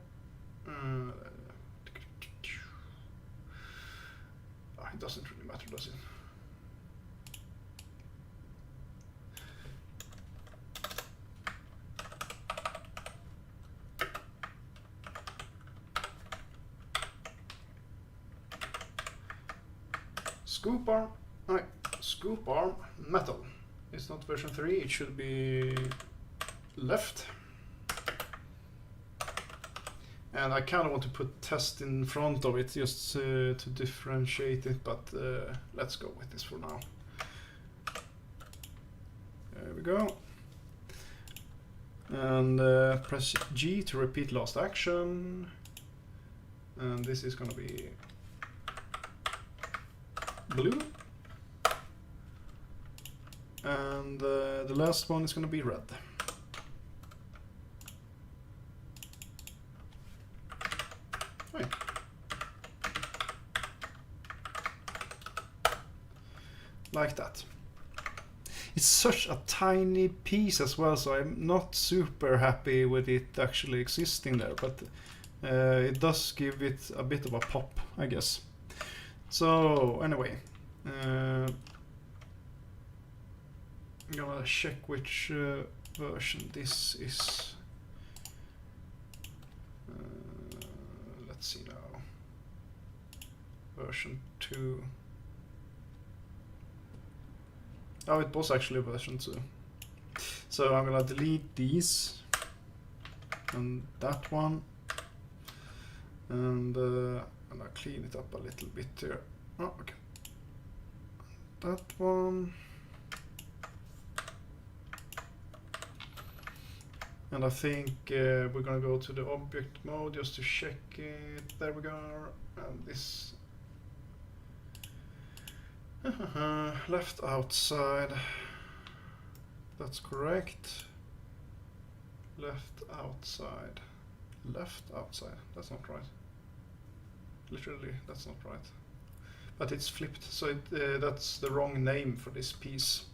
It doesn't really matter, does it? Scoop arm, right, scoop arm, metal. It's not version 3, it should be left. And I kind of want to put test in front of it just to differentiate it, but let's go with this for now. There we go. And press G to repeat last action. And this is going to be blue. And the last one is going to be red. Right. Like that. It's such a tiny piece as well, so I'm not super happy with it actually existing there, but it does give it a bit of a pop, I guess. So anyway, I'm gonna check which version this is. Let's see now. Version 2. Oh, it was actually version 2. So I'm gonna delete these and that one, and I'm gonna clean it up a little bit here. Oh, okay. That one. And I think we're gonna go to the object mode just to check it. There we go. And this left outside. That's correct. Left outside. Left outside. That's not right. Literally, that's not right. But it's flipped, so that's the wrong name for this piece.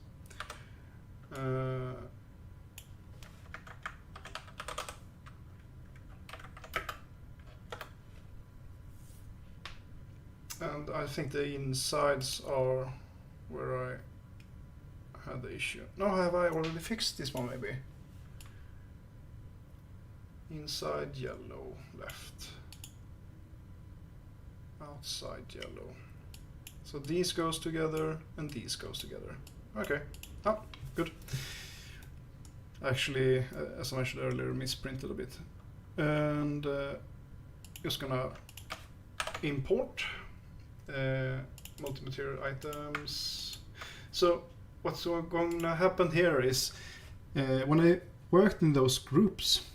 And I think the insides are where I had the issue. No, have I already fixed this one maybe? Inside yellow, left. Outside yellow. So these goes together and these goes together. Okay. Oh, good. Actually, as I mentioned earlier, misprinted a bit. And just gonna import multi-material items. So what's going to happen here is when I worked in those groups,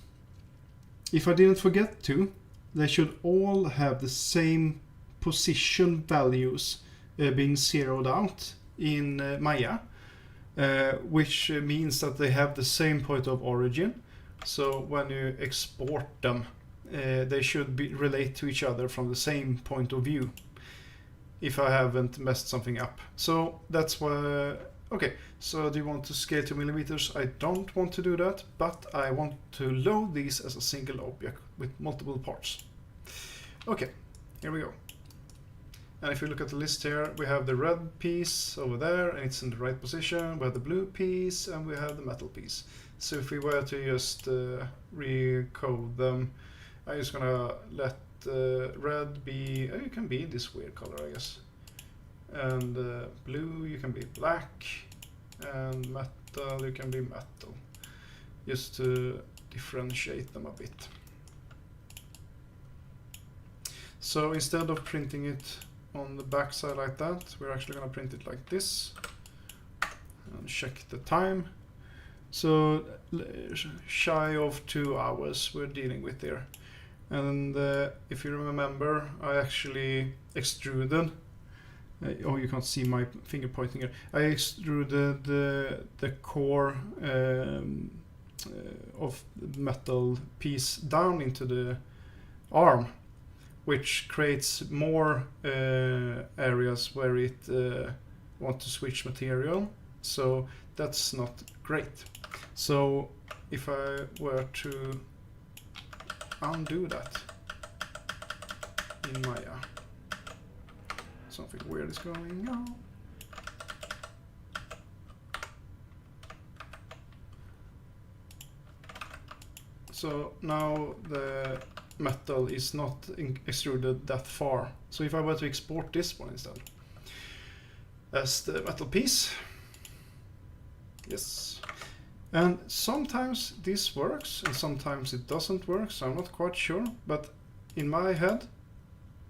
if I didn't forget to, they should all have the same position values being zeroed out in Maya, which means that they have the same point of origin. So when you export them, they should relate to each other from the same point of view, if I haven't messed something up. So that's why. Okay, so do you want to scale to millimeters? I don't want to do that, but I want to load these as a single object with multiple parts. Okay, here we go. And if you look at the list here, we have the red piece over there, and it's in the right position. We have the blue piece, and we have the metal piece. So if we were to just recode them, I'm just gonna let red be, you can be this weird color, I guess. And blue, you can be black, and metal, you can be metal, just to differentiate them a bit. So instead of printing it on the back side like that, we're actually going to print it like this and check the time. So shy of 2 hours we're dealing with there. And if you remember, I actually extruded. Oh, you can't see my finger pointing here. I extruded the core of the metal piece down into the arm, which creates more areas where it wants to switch material. So that's not great. So if I were to undo that in Maya, something weird is going on. So now the metal is not extruded that far. So if I were to export this one instead as the metal piece, yes. And sometimes this works and sometimes it doesn't work, so I'm not quite sure. But in my head,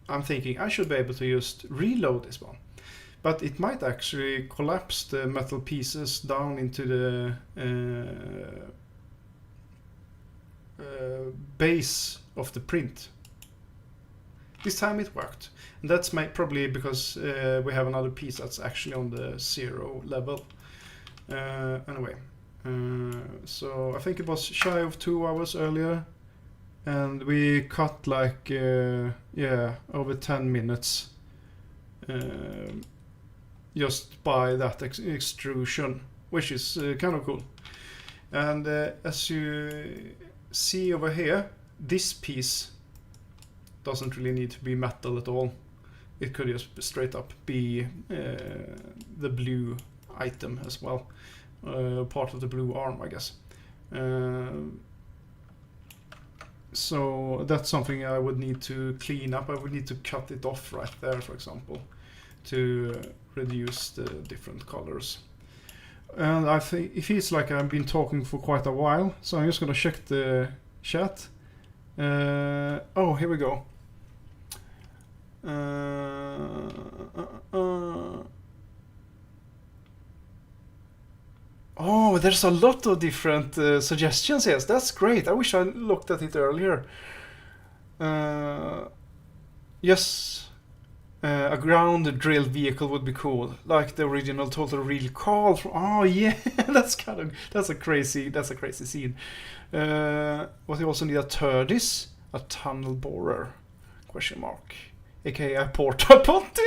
I'm thinking I should be able to just reload this one. But it might actually collapse the metal pieces down into the base of the print. This time it worked. And that's probably because we have another piece that's actually on the 0 level. Anyway, so I think it was shy of 2 hours earlier. And we cut like, yeah, over 10 minutes just by that extrusion, which is kind of cool. And as you see over here, this piece Doesn't really need to be metal at all. It could just straight up be the blue item as well. Part of the blue arm, I guess. So that's something I would need to clean up. I would need to cut it off right there, for example, to reduce the different colors. And I think it feels like I've been talking for quite a while, so I'm just gonna check the chat. Oh, here we go. Oh, there's a lot of different suggestions. Yes, that's great. I wish I looked at it earlier. Yes, a ground drill vehicle would be cool, like the original Total Recall. Oh yeah, that's a crazy scene. But you also need a TERDIS, a tunnel borer, ? AKA a porta potty.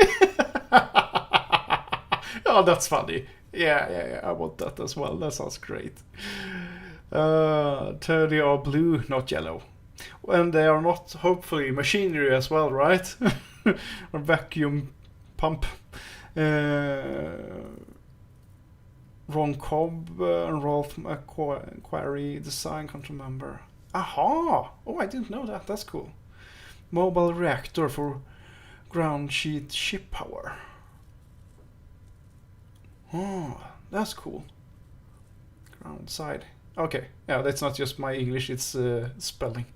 Oh, that's funny. Yeah, I want that as well. That sounds great. 30 are blue, not yellow. And they are not, hopefully, machinery as well, right? Or vacuum pump. Ron Cobb and Rolf Macquarie design, can't remember. Aha! Oh, I didn't know that. That's cool. Mobile reactor for ground sheet ship power. Oh, that's cool. Ground side. Okay, yeah, that's not just my English, it's spelling.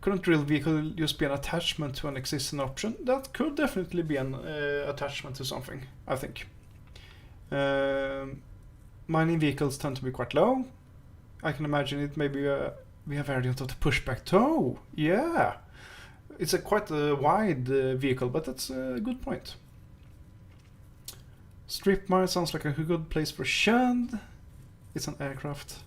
Couldn't drill vehicle just be an attachment to an existing option? That could definitely be an attachment to something, I think. Mining vehicles tend to be quite low. I can imagine it maybe be a variant of the pushback tow. Yeah, it's quite a wide vehicle, but that's a good point. Strip mine sounds like a good place for shed. It's an aircraft.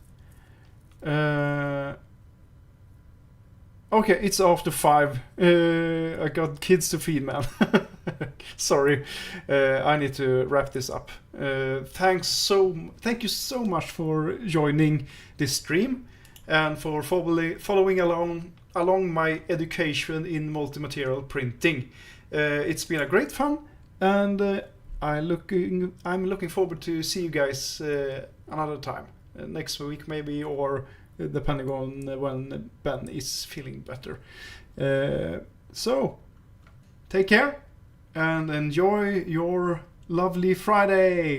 Okay, it's after 5. I got kids to feed, man. Sorry, I need to wrap this up. Thank you so much for joining this stream and for following along my education in multi-material printing. It's been a great fun, and I'm looking forward to see you guys another time, next week maybe, or depending on when Ben is feeling better. So, take care and enjoy your lovely Friday.